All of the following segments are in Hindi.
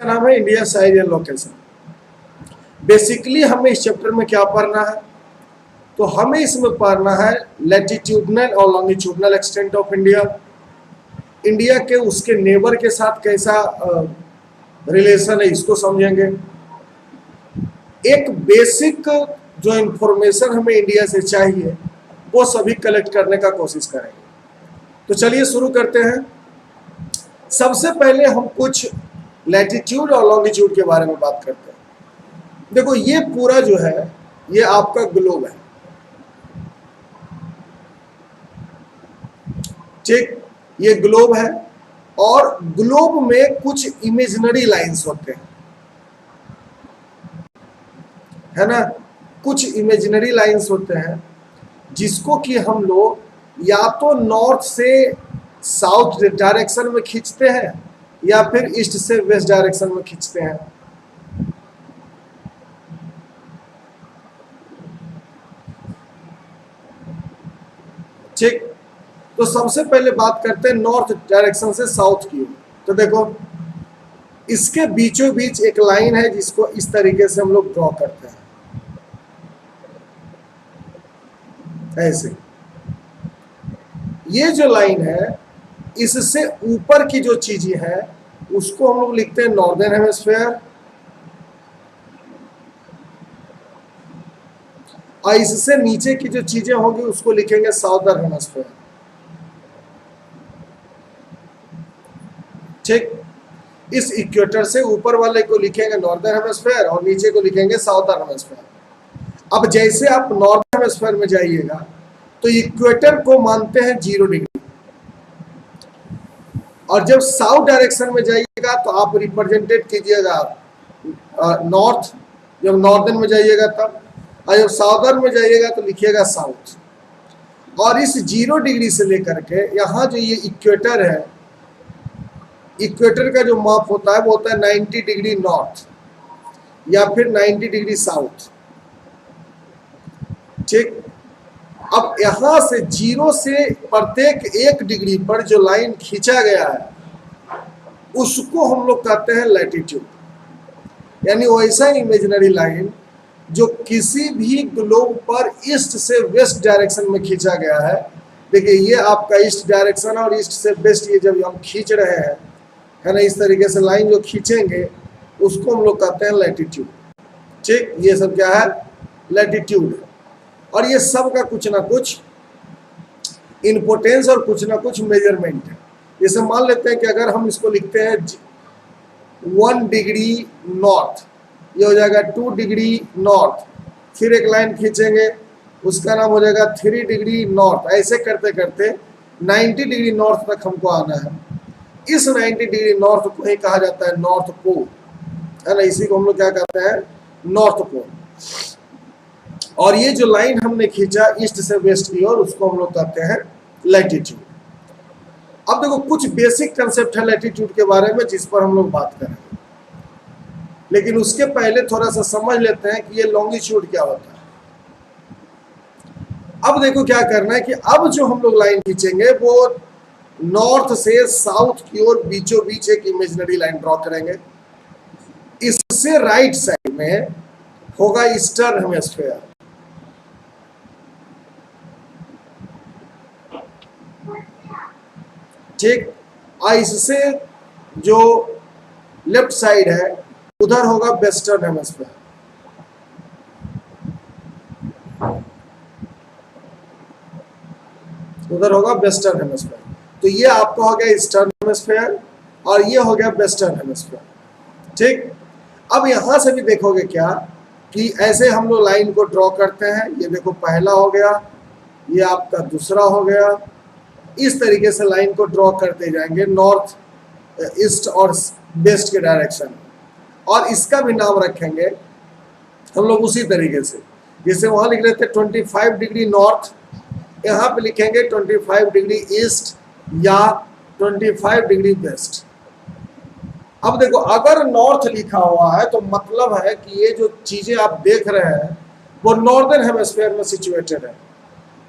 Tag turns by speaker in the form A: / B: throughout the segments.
A: नाम है India size and location. Basically हमें इस चैप्टर में क्या पढ़ना है, तो हमें इसमें पढ़ना है लैटिट्यूडनल और longitudinal extent of India, India के उसके नेबर के साथ कैसा रिलेशन है इसको समझेंगे। एक बेसिक जो इंफॉर्मेशन हमें इंडिया से चाहिए वो सभी कलेक्ट करने का कोशिश करेंगे। तो चलिए शुरू करते हैं। सबसे पहले हम कुछ लैटिट्यूड और लॉन्गिट्यूड के बारे में बात करते हैं। देखो ये पूरा जो है ये आपका ग्लोब है, ठीक, ये ग्लोब है और ग्लोब में कुछ इमेजिनरी लाइंस होते हैं, है ना, कुछ इमेजिनरी लाइंस होते हैं जिसको कि हम लोग या तो नॉर्थ से साउथ डायरेक्शन में खींचते हैं या फिर ईस्ट से वेस्ट डायरेक्शन में खींचते हैं। ठीक, तो सबसे पहले बात करते हैं नॉर्थ डायरेक्शन से साउथ की ओर। तो देखो इसके बीचों बीच एक लाइन है जिसको इस तरीके से हम लोग ड्रॉ करते हैं, ऐसे। ये जो लाइन है इससे ऊपर की जो चीजें हैं उसको हम लोग लिखते हैं नॉर्दर्न हेमिस्फीयर, और इससे नीचे की जो चीजें होंगी उसको लिखेंगे साउदर्न हेमिस्फीयर। ठीक, इस इक्वेटर से ऊपर वाले को लिखेंगे नॉर्दर्न हेमिस्फीयर और नीचे को लिखेंगे साउदर्न हेमिस्फीयर। अब जैसे आप नॉर्दर्न हेमिस्फीयर में जाइएगा तो इक्वेटर को मानते हैं 0 डिग्री, और जब साउथ डायरेक्शन में जाइएगा तो आप रिप्रेजेंटेट कीजिएगा नॉर्थ, जब नॉर्दर्न में जाइएगा तब, और जब साउदर्न में जाइएगा तो लिखिएगा साउथ। और इस 0 डिग्री से लेकर के यहाँ जो ये इक्वेटर है, इक्वेटर का जो माप होता है वो होता है 90 डिग्री नॉर्थ या फिर 90 डिग्री साउथ। ठीक, अब यहां से 0 से प्रत्येक 1 डिग्री पर जो लाइन खींचा गया है उसको हम लोग कहते हैं लैटिट्यूड, यानी वैसा इमेजिनरी लाइन जो किसी भी ग्लोब पर ईस्ट से वेस्ट डायरेक्शन में खींचा गया है। देखिए ये आपका ईस्ट डायरेक्शन और ईस्ट से वेस्ट, ये जब हम खींच रहे हैं, है ना, इस तरीके से लाइन जो खींचेंगे उसको हम लोग कहते हैं लैटिट्यूड। ठीक, ये सब क्या है, लैटिट्यूड है। और ये सब का कुछ ना कुछ इम्पोर्टेंस और कुछ ना कुछ मेजरमेंट है। जैसे मान लेते हैं कि अगर हम इसको लिखते हैं 1 डिग्री नॉर्थ, ये हो जाएगा 2 डिग्री नॉर्थ, फिर एक लाइन खींचेंगे उसका नाम हो जाएगा 3 डिग्री नॉर्थ। ऐसे करते करते 90 डिग्री नॉर्थ तक हमको आना है। इस 90 डिग्री नॉर्थ को ही कहा जाता है नॉर्थ पोल, है ना, इसी को हम लोग क्या कहते हैं, नॉर्थ पोल। और ये जो लाइन हमने खींचा ईस्ट से वेस्ट की ओर उसको हम लोग कहते हैं लैटिट्यूड। अब देखो कुछ बेसिक कंसेप्ट है लैटिट्यूड के बारे में जिस पर हम लोग बात करेंगे, लेकिन उसके पहले थोड़ा सा समझ लेते हैं कि ये लॉन्गिट्यूड क्या होता है। अब देखो क्या करना है कि अब जो हम लोग लाइन खींचेंगे वो नॉर्थ से साउथ की ओर बीचों बीच एक इमेजिनरी लाइन ड्रॉ करेंगे। इससे राइट साइड में होगा ईस्टर्न हेमिस्फीयर, ठीक, और इससे जो लेफ्ट साइड है उधर होगा वेस्टर्न हेमिस्फीयर। उधर होगा वेस्टर्न हेमिस्फीयर। तो ये आपका हो गया ईस्टर्न हेमिस्फीयर और ये हो गया वेस्टर्न हेमिस्फीयर। ठीक, अब यहां से भी देखोगे क्या कि ऐसे हम लोग लाइन को ड्रॉ करते हैं। ये देखो पहला हो गया, ये आपका दूसरा हो गया। इस तरीके से लाइन को ड्रॉ करते जाएंगे नॉर्थ, ईस्ट और वेस्ट के डायरेक्शन, और इसका भी नाम रखेंगे हम लोग उसी तरीके से। जैसे वहां लिख लेते 25 डिग्री नॉर्थ, यहाँ पे लिखेंगे 25 डिग्री ईस्ट या 25 डिग्री वेस्ट। अब देखो अगर नॉर्थ लिखा हुआ है तो मतलब है कि ये जो चीजें आप देख रहे हैं वो नॉर्दर्न हेमिस्फीयर में सिचुएटेड है।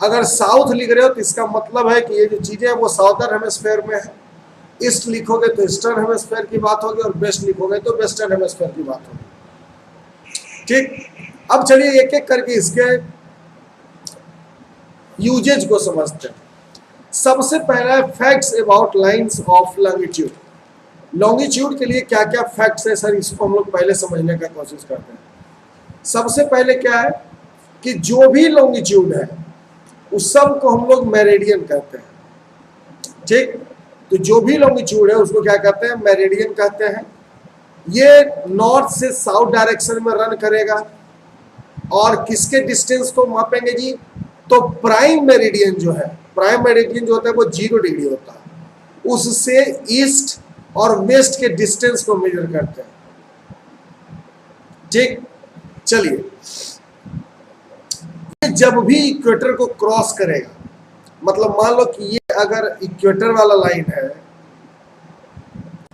A: अगर साउथ लिख रहे हो तो इसका मतलब है कि ये जो चीजें हैं वो साउदर्न हेमिस्फीयर में है। ईस्ट लिखोगे तो ईस्टर्न हेमिस्फीयर की बात होगी, और वेस्ट लिखोगे तो वेस्टर्न हेमिस्फीयर की बात होगी। ठीक, अब चलिए एक एक करके इसके यूजेज को समझते हैं। सबसे पहला है facts about lines of longitude. Longitude के लिए क्या क्या फैक्ट्स है सर, इसको हम लोग पहले समझने का कोशिश करते हैं। सबसे पहले क्या है कि जो भी लॉन्गिट्यूड है उस सब को हम लोग मेरिडियन कहते हैं। ठीक, तो जो भी लॉन्गिट्यूड है उसको क्या कहते हैं, मेरिडियन कहते हैं। ये नॉर्थ से साउथ डायरेक्शन में रन करेगा, और किसके डिस्टेंस को मापेंगे जी, तो प्राइम मेरिडियन जो है, प्राइम मेरिडियन जो होता है वो 0 डिग्री होता है, उससे ईस्ट और वेस्ट के डिस्टेंस को मेजर करते हैं। ठीक, चलिए, जब भी इक्वेटर को क्रॉस करेगा, मतलब मान लो कि ये अगर इक्वेटर वाला लाइन है,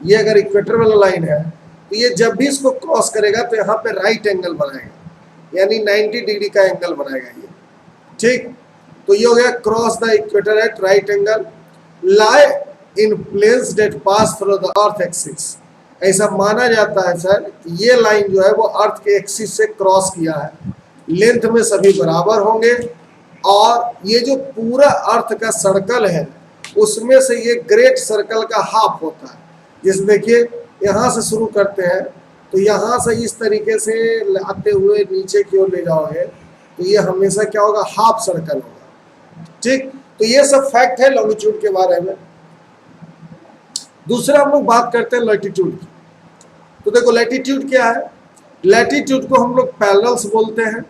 A: ये अगर इक्वेटर वाला लाइन है, तो ये जब भी इसको क्रॉस करेगा तो यहाँ पे राइट एंगल बनाएगा, यानी 90 डिग्री का एंगल बनाएगा ये। ठीक, तो ये हो गया cross the equator at right angle, lie in planes that pass through the earth axis. ऐसा माना जाता है सर कि ये लाइन जो है वो अर्थ के एक्सिस से क्रॉस किया है, लेंथ में सभी बराबर होंगे, और ये जो पूरा अर्थ का सर्कल है उसमें से ये ग्रेट सर्कल का हाफ होता है। जैसे देखिए यहाँ से शुरू करते हैं, तो यहाँ से इस तरीके से आते हुए नीचे की ओर ले जाओगे तो ये हमेशा क्या होगा, हाफ सर्कल होगा। ठीक, तो ये सब फैक्ट है लॉन्गिट्यूड के बारे में। दूसरा हम लोग बात करते हैं लैटिट्यूड की। तो देखो लैटिट्यूड क्या है, लैटिट्यूड को हम लोग पैरेलल्स बोलते हैं।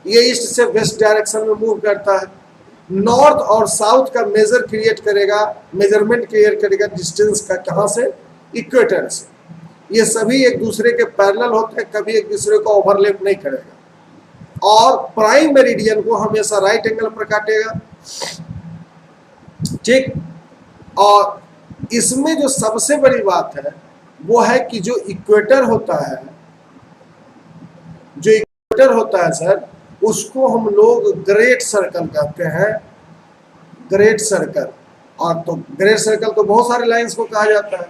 A: ये ईस्ट से वेस्ट डायरेक्शन में मूव करता है, नॉर्थ और साउथ का मेजरमेंट क्लियर करेगा डिस्टेंस का, कहाँ से, इक्वेटर से। ये सभी एक दूसरे के पैरेलल होते हैं, कभी एक दूसरे को ओवरलैप नहीं करेगा, और प्राइम मेरिडियन को हमेशा राइट एंगल पर काटेगा। ठीक, और इसमें जो सबसे बड़ी बात है वो है कि जो इक्वेटर होता है, जो इक्वेटर होता है सर, उसको हम लोग ग्रेट सर्कल कहते हैं, ग्रेट सर्कल। और तो ग्रेट सर्कल तो बहुत सारे लाइंस को कहा जाता है,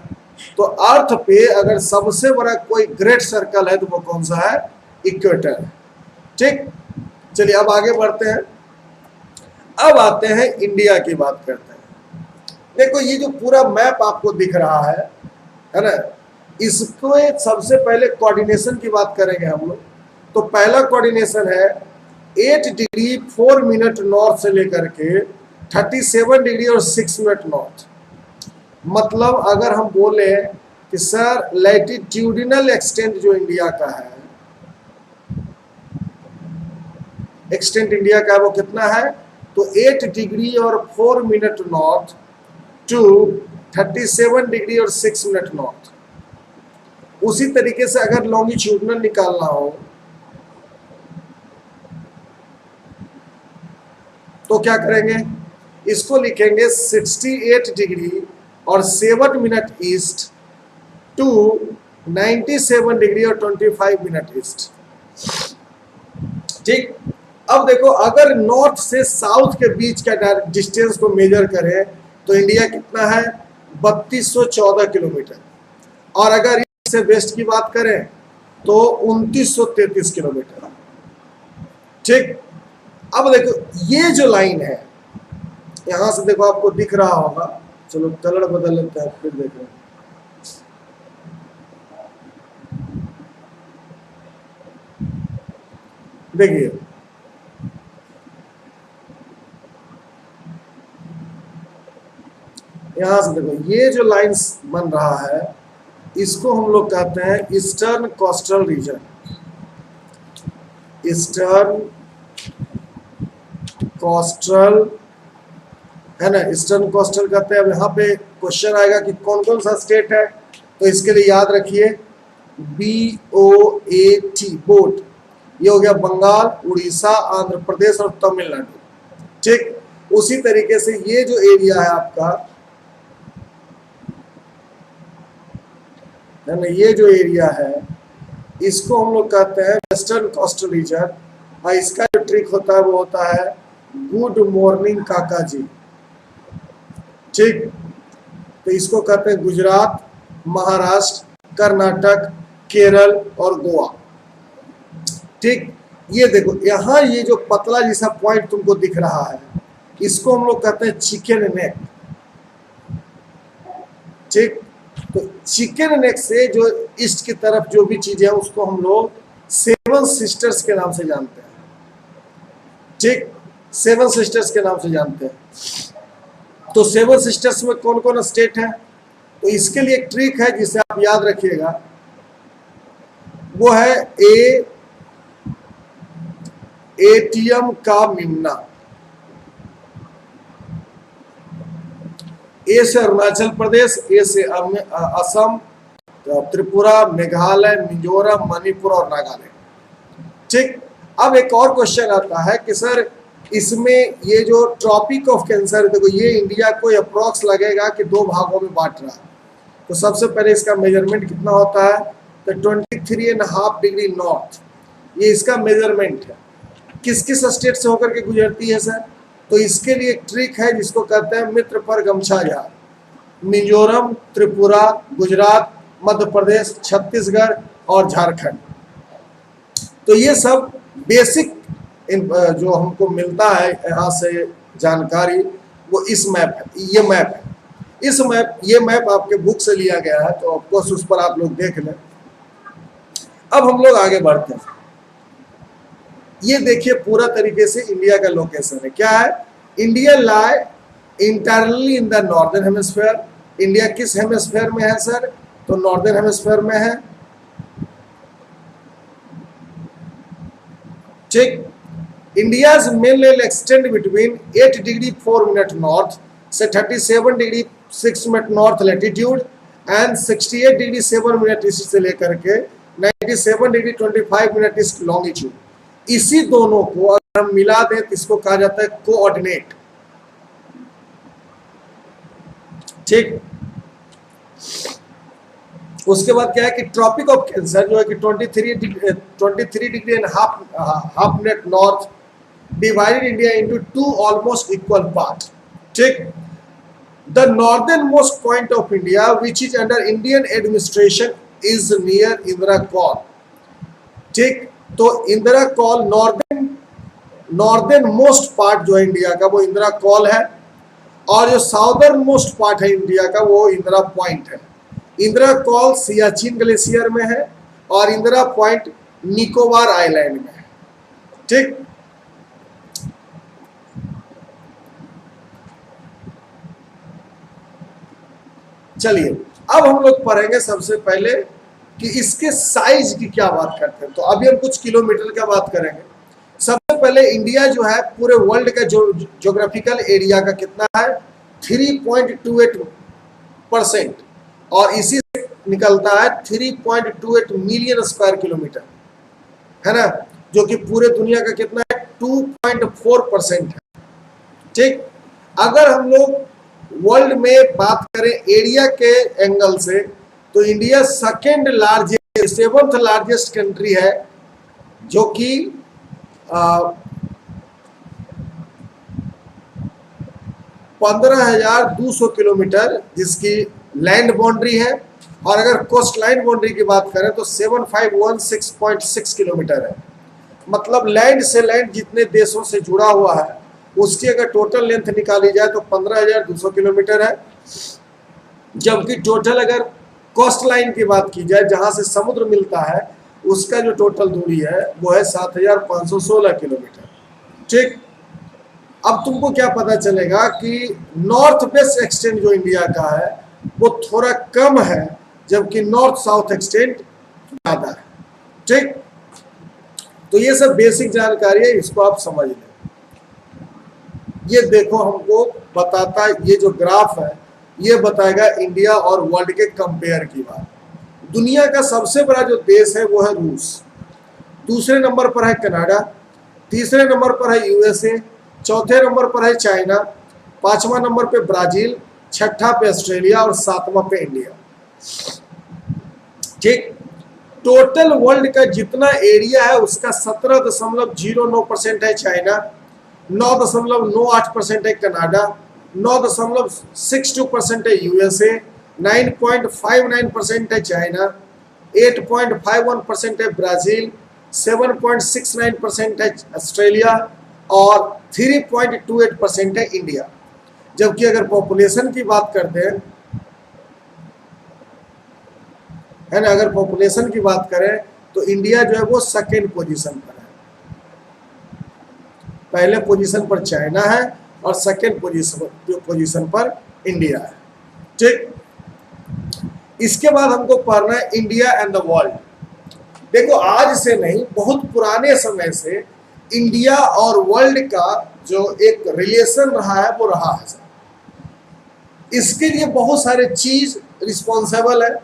A: तो अर्थ पे अगर सबसे बड़ा कोई ग्रेट सर्कल है तो वो कौन सा है, इक्वेटर है। ठीक, चलिए अब आगे बढ़ते हैं। अब आते हैं इंडिया की बात करते हैं। देखो ये जो पूरा मैप आपको दिख रहा है ना, इसको सबसे पहले कोऑर्डिनेशन की बात करेंगे हम लोग। तो पहला कोऑर्डिनेशन है 8 डिग्री 4 मिनट नॉर्थ से लेकर के 37 डिग्री और 6 मिनट नॉर्थ। मतलब अगर हम बोले कि सर लैटिट्यूडिनल एक्सटेंट जो इंडिया का है, एक्सटेंट इंडिया का वो कितना है, तो 8 डिग्री और 4 मिनट नॉर्थ टू 37 डिग्री और 6 मिनट नॉर्थ। उसी तरीके से अगर लॉन्गिट्यूडिनल निकालना हो तो क्या करेंगे, इसको लिखेंगे 68 डिग्री और 7 मिनट ईस्ट टू 97 डिग्री और 25 मिनट ईस्ट। ठीक, अब देखो अगर नॉर्थ से साउथ के बीच का डिस्टेंस को मेजर करें तो इंडिया कितना है, 3214 किलोमीटर, और अगर ईस्ट से वेस्ट की बात करें तो 2933 किलोमीटर। ठीक, अब देखो ये जो लाइन है, यहां से देखो आपको दिख रहा होगा, चलो कलर बदल लेते हैं फिर देख रहे हैं। देखिए यहां से देखो ये जो लाइंस बन रहा है इसको हम लोग कहते हैं eastern coastal region. Eastern coastal है ना, ईस्टर्न कोस्टल कहते हैं। अब यहाँ पे क्वेश्चन आएगा कि कौन कौन सा स्टेट है, तो इसके लिए याद रखिए BOAT, बोट। ये हो गया बंगाल, उड़ीसा, आंध्र प्रदेश और तमिलनाडु। ठीक, उसी तरीके से ये जो एरिया है आपका है ना, ये जो एरिया है इसको हम लोग कहते हैं वेस्टर्न कोस्टल रीजन। और इसका जो ट्रिक होता है वो होता है गुड मॉर्निंग काका जी। ठीक, तो इसको कहते हैं गुजरात, महाराष्ट्र, कर्नाटक, केरल और गोवा। ठीक, ये देखो यहाँ ये जो पतला जैसा पॉइंट तुमको दिख रहा है, इसको हम लोग कहते हैं चिकन नेक। ठीक, तो चिकन नेक से जो ईस्ट की तरफ जो भी चीजें हैं उसको हम लोग सेवन सिस्टर्स के नाम से जानते हैं। ठीक, सेवन सिस्टर्स के नाम से जानते हैं। तो सेवन सिस्टर्स में कौन कौन स्टेट है, तो इसके लिए एक ट्रिक है जिसे आप याद रखिएगा, वो है एटीएम का मिमना। ए से अरुणाचल प्रदेश, ए से असम, त्रिपुरा, मेघालय, मिजोरम, मणिपुर और नागालैंड। ठीक, अब एक और क्वेश्चन आता है कि सर इसमें ये जो ट्रॉपिक ऑफ कैंसर, देखो ये इंडिया को अप्रोक्स लगेगा कि 2 भागों में बांट रहा है। तो सबसे पहले इसका मेजरमेंट कितना होता है, तो 23.5 डिग्री नॉर्थ, ये इसका मेजरमेंट है। किस किस स्टेट से होकर के गुजरती है सर, तो इसके लिए एक ट्रिक है जिसको कहते हैं मित्र पर गमछा झाड़। मिजोरम, त्रिपुरा, गुजरात, मध्य प्रदेश, छत्तीसगढ़ और झारखंड। तो ये सब बेसिक जो हमको मिलता है यहाँ से जानकारी, वो इस मैप है, ये मैप है। ये मैप आपके बुक से लिया गया है, तो ऑफकोर्स उस पर आप लोग देख लें। अब हम लोग आगे बढ़ते हैं। ये देखिए पूरा तरीके से इंडिया का लोकेशन है। क्या है, India lie internally in the northern hemisphere. India किस हेमिस्फीयर में है सर, तो नॉर्दर्न हेमिस्फीयर में है। ठीक, India's main land extend between 8 degree 4 minute north से 37 degree 6 minute north latitude and 68 degree 7 minute east से लेकर के 97 डिग्री 25 मिनट ईस्ट लॉन्गिट्यूड। इसी दोनों को अगर हम मिला दें तो इसको कहा जाता है कोऑर्डिनेट। ठीक, उसके बाद क्या है कि ट्रॉपिक ऑफ कैंसर जो है कि 23 degree and half minute north divided India into 2 almost equal part. ठीक, the northern most point of India which is under Indian administration is near Indira col. ठीक, तो Indira col northern most part जो है इंडिया का वो इंदिरा कॉल है, और जो साउदर्न मोस्ट पार्ट है इंडिया का वो इंदिरा पॉइंट है। इंदिरा कॉल सियाचिन ग्लेशियर में है और इंदिरा पॉइंट निकोबार आइलैंड में है। ठीक, चलिए अब हम लोग पढ़ेंगे सबसे पहले कि इसके साइज की क्या बात करते हैं। तो अभी हम कुछ किलोमीटर का बात करेंगे। सबसे पहले इंडिया जो है पूरे वर्ल्ड का जो ज्योग्राफिकल एरिया का कितना है 3.28%, और इसी से निकलता है 3.28 मिलियन स्क्वायर किलोमीटर, है ना, जो कि पूरे दुनिया का कितना है 2.4% है। ठीक, अगर हम लोग वर्ल्ड में बात करें एरिया के एंगल से तो India second largest 7th largest country है, जो कि 15,200 किलोमीटर जिसकी लैंड बाउंड्री है, और अगर कोस्ट लाइन बाउंड्री की बात करें तो 7516.6 किलोमीटर है। मतलब लैंड से लैंड जितने देशों से जुड़ा हुआ है उसकी अगर टोटल लेंथ निकाली जाए तो 15,200 किलोमीटर है, जबकि टोटल अगर कोस्ट लाइन की बात की जाए जहां से समुद्र मिलता है उसका जो टोटल दूरी है वो है 7,516 किलोमीटर। ठीक, अब तुमको क्या पता चलेगा कि नॉर्थ वेस्ट एक्सटेंट जो इंडिया का है वो थोड़ा कम है, जबकि नॉर्थ साउथ एक्सटेंट ज्यादा है। ठीक, तो ये सब बेसिक जानकारी है, इसको आप समझ लें। ये देखो हमको बताता, ये जो ग्राफ है ये बताएगा इंडिया और वर्ल्ड के कंपेयर की बात। दुनिया का सबसे बड़ा जो देश है वो है रूस, दूसरे नंबर पर है कनाडा, तीसरे नंबर पर है यूएसए, चौथे नंबर पर है चाइना, पांचवा नंबर पे ब्राजील, छठा पे ऑस्ट्रेलिया और सातवां पे इंडिया। ठीक, टोटल वर्ल्ड का जितना एरिया है उसका 17.09% है चाइना, 9.98% है कनाडा, 9.62% है यूएसए, 9.59% है चाइना, 8.51% है ब्राजील, 7.69% है ऑस्ट्रेलिया और 3.28% है इंडिया। जबकि अगर पॉपुलेशन की बात करते हैं, है ना, अगर पॉपुलेशन की बात करें तो इंडिया जो है वो सेकेंड पोजीशन पर है। पहले पोजीशन पर चाइना है और सेकेंड पोजीशन पर इंडिया है। ठीक, इसके बाद हमको पढ़ना है इंडिया एंड द वर्ल्ड। देखो, आज से नहीं, बहुत पुराने समय से इंडिया और वर्ल्ड का जो एक रिलेशन रहा है वो रहा है। इसके लिए बहुत सारे चीज रिस्पॉन्सिबल है।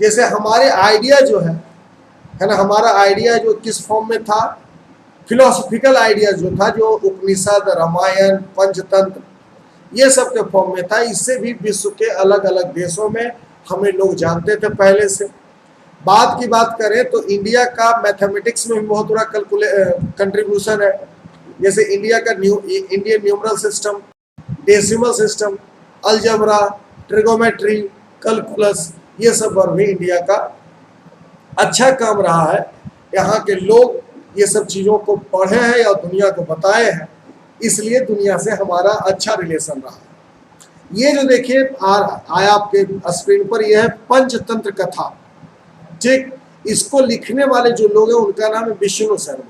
A: जैसे हमारे आइडिया जो है ना, हमारा आइडिया जो किस फॉर्म में था, फिलोसॉफिकल आइडिया जो था, जो उपनिषद, रामायण, पंचतंत्र, ये सब के फॉर्म में था। इससे भी विश्व के अलग अलग देशों में हमें लोग जानते थे पहले से। बात की बात करें तो इंडिया का मैथमेटिक्स में भी बहुत बड़ा कंट्रीब्यूशन है। जैसे इंडिया का Indian numeral system, decimal system, algebra, trigonometry, calculus, ये सब पर भी इंडिया का अच्छा काम रहा है। यहाँ के लोग ये सब चीज़ों को पढ़े हैं या दुनिया को बताए हैं, इसलिए दुनिया से हमारा अच्छा रिलेशन रहा है। ये जो देखिए आया आपके स्क्रीन पर, यह है पंचतंत्र कथा। ठीक, इसको लिखने वाले जो लोग हैं उनका नाम है विष्णु शर्मा।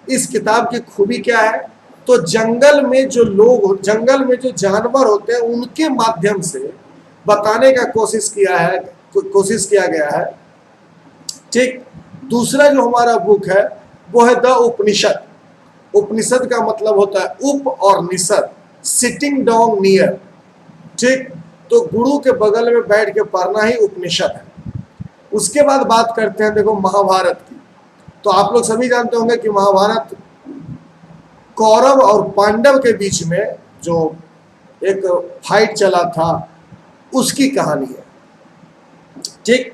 A: इस किताब की खूबी क्या है, तो जंगल में जो लोग, जंगल में जो जानवर होते हैं, उनके माध्यम से बताने का कोशिश किया गया है। ठीक, दूसरा जो हमारा बुक है वो है द उपनिषद। उपनिषद का मतलब होता है उप और निषद, सिटिंग डाउन नियर। ठीक, तो गुरु के बगल में बैठ के पढ़ना ही उपनिषद है। उसके बाद बात करते हैं, देखो, महाभारत की। तो आप लोग सभी जानते होंगे कि महाभारत कौरव और पांडव के बीच में जो एक फाइट चला था, उसकी कहानी है। ठीक,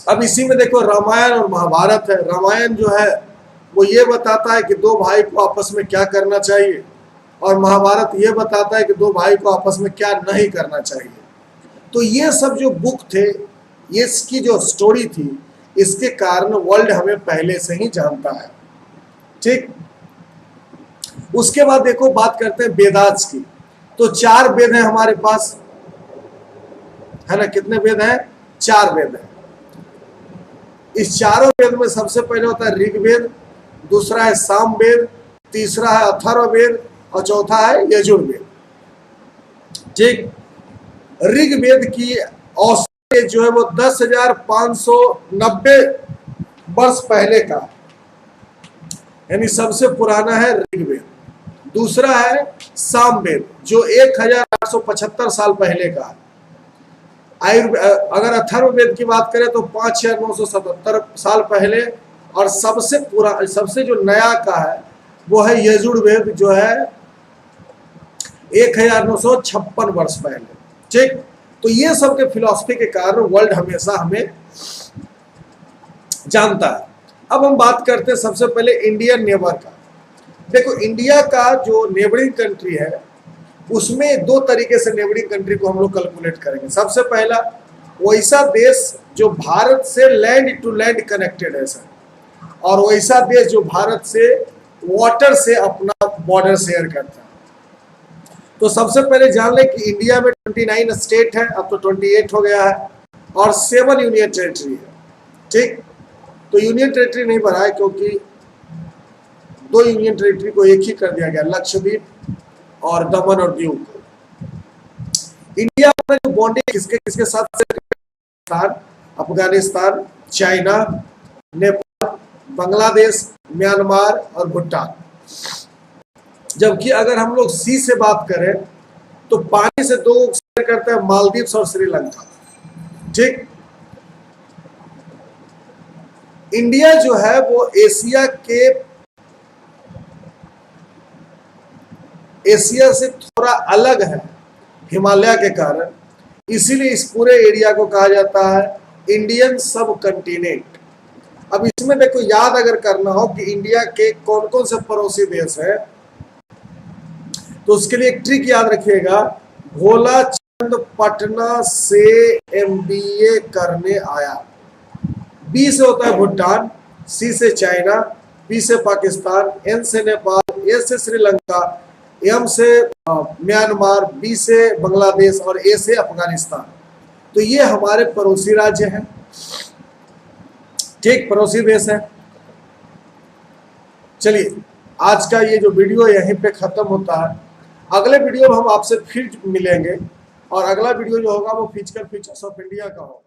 A: अब इसी में देखो रामायण और महाभारत है। रामायण जो है वो ये बताता है कि दो भाई को आपस में क्या करना चाहिए, और महाभारत ये बताता है कि दो भाई को आपस में क्या नहीं करना चाहिए। तो ये सब जो बुक थे, ये इसकी जो स्टोरी थी, इसके कारण वर्ल्ड हमें पहले से ही जानता है। ठीक, उसके बाद देखो बात करते हैं वेदास की। तो 4 वेद हैं हमारे पास, है ना। कितने वेद हैं? 4 वेद हैं। इस चारों वेद में सबसे पहले होता है ऋग्वेद, दूसरा है सामवेद, तीसरा है अथर्ववेद और चौथा है यजुर्वेद। ठीक, ऋग्वेद की औसत जो है वो 10,590 वर्ष पहले का, यानी सबसे पुराना है ऋग्वेद। दूसरा है सामवेद जो 1,875 साल पहले का है। अगर अथर्ववेद की बात करें तो 5,977 साल पहले, और सबसे जो नया का है वो है यजुर्वेद जो है 1,956 वर्ष पहले। ठीक, तो ये सब के फिलॉसफी के कारण वर्ल्ड हमेशा हमें जानता है। अब हम बात करते हैं सबसे पहले इंडियन नेबर का। देखो, इंडिया का जो नेबरिंग कंट्री है, उसमें 2 तरीके से नेबरिंग कंट्री को हम लोग कैलकुलेट करेंगे। सबसे पहला, वैसा देश जो भारत से लैंड टू लैंड कनेक्टेड है सर, और वैसा देश जो भारत से वाटर से अपना बॉर्डर शेयर करता है। तो सबसे पहले जान लें कि इंडिया में 29 स्टेट है, अब तो 28 हो गया है, और 7 यूनियन टेरिटरी है। ठीक, तो यूनियन टेरिटरी नहीं बढ़ा है क्योंकि 2 यूनियन टेरिटरी को एक ही कर दिया गया, लक्षद्वीप और दमन और दीव को। इंडिया में जो बॉन्डिंग किसके साथ, अफगानिस्तान, चाइना, नेपाल, बांग्लादेश, म्यांमार और भूटान। जबकि अगर हम लोग सी से बात करें तो पानी से 2 शेयर करते हैं, मालदीव्स और श्रीलंका। ठीक, इंडिया जो है वो एशिया से थोड़ा अलग है हिमालय के कारण, इसीलिए इस पूरे एरिया को कहा जाता है इंडियन सब कंटिनेंट। अब इसमें देखो, याद अगर करना हो कि इंडिया के कौन कौन से पड़ोसी देश हैं, तो उसके लिए एक ट्रिक याद रखिएगा, भोला चंद पटना से MBA करने आया। B से होता है भूटान, C से चाइना, P से पाकिस्तान, N से नेपाल, A से श्रीलंका, M से म्यांमार, B से बांग्लादेश और A से अफगानिस्तान। तो ये हमारे पड़ोसी राज्य हैं, ठीक, पड़ोसी देश है। चलिए आज का ये जो वीडियो यहीं पे खत्म होता है। अगले वीडियो में हम आपसे फिर मिलेंगे और अगला वीडियो जो होगा वो फिजिकल फीचर्स ऑफ इंडिया का होगा।